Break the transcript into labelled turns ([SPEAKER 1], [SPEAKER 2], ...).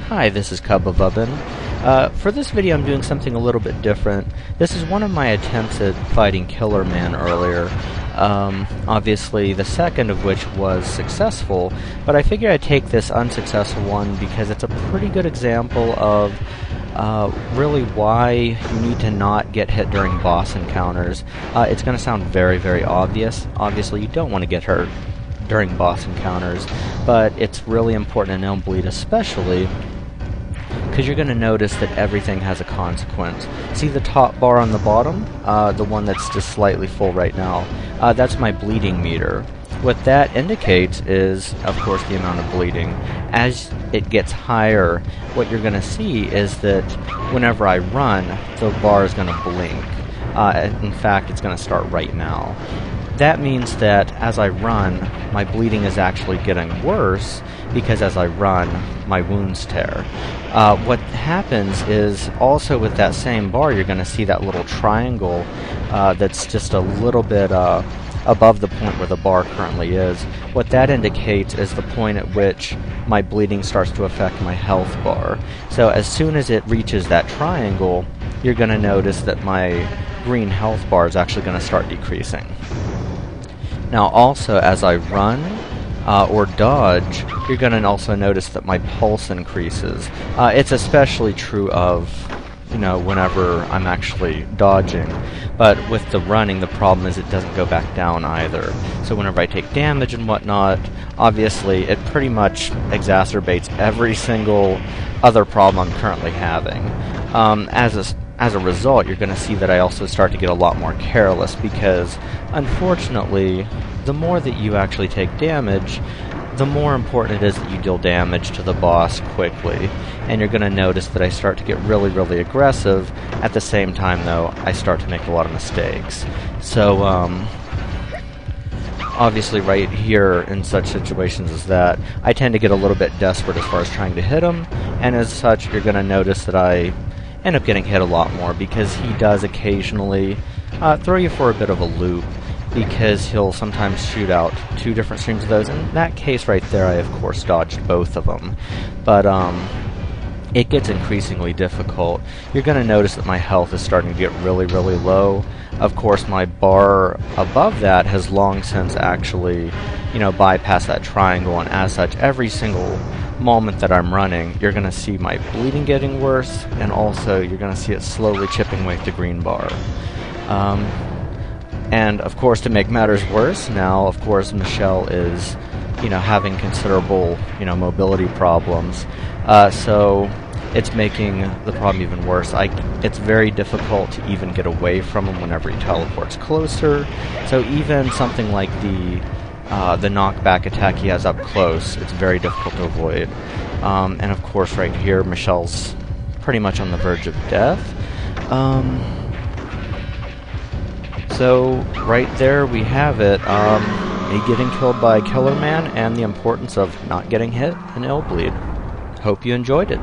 [SPEAKER 1] Hi, this is Cubbabubbin. For this video I'm doing something a little bit different. This is one of my attempts at fighting Killerman earlier. Obviously the second of which was successful, but I figured I'd take this unsuccessful one because it's a pretty good example of really why you need to not get hit during boss encounters. It's going to sound very, very obvious. Obviously you don't want to get hurt during boss encounters, but it's really important in Illbleed especially, because you're going to notice that everything has a consequence. See the top bar on the bottom? The one that's just slightly full right now. That's my bleeding meter. What that indicates is, of course, the amount of bleeding. As it gets higher, what you're going to see is that whenever I run, the bar is going to blink. In fact, it's going to start right now. That means that as I run, my bleeding is actually getting worse, because as I run, my wounds tear. What happens is, also with that same bar, you're going to see that little triangle that's just a little bit above the point where the bar currently is. What that indicates is the point at which my bleeding starts to affect my health bar. So as soon as it reaches that triangle, you're going to notice that my green health bar is actually going to start decreasing. Now also, as I run or dodge, you're going to also notice that my pulse increases. It's especially true of, whenever I'm actually dodging. But with the running, the problem is it doesn't go back down either. So whenever I take damage and whatnot, obviously it pretty much exacerbates every single other problem I'm currently having. As a result, you're going to see that I also start to get a lot more careless, because unfortunately, the more that you actually take damage, the more important it is that you deal damage to the boss quickly. And you're going to notice that I start to get really, really aggressive. At the same time, though, I start to make a lot of mistakes. So, obviously right here in such situations as that, I tend to get a little bit desperate as far as trying to hit him, and as such, you're going to notice that I end up getting hit a lot more, because he does occasionally throw you for a bit of a loop, because he'll sometimes shoot out two different streams of those. In that case right there, I of course dodged both of them. But it gets increasingly difficult. You're going to notice that my health is starting to get really, really low. Of course, my bar above that has long since actually, bypassed that triangle, and as such, every single moment that I'm running, you're going to see my bleeding getting worse, and also you're going to see it slowly chipping away at the green bar. And of course, to make matters worse, now of course Michel is, having considerable, mobility problems. So it's making the problem even worse. It's very difficult to even get away from him whenever he teleports closer. So even something like the knockback attack he has up close, it's very difficult to avoid. And of course right here, Michel's pretty much on the verge of death. So right there we have it, me getting killed by Killerman, and the importance of not getting hit in Illbleed. Hope you enjoyed it.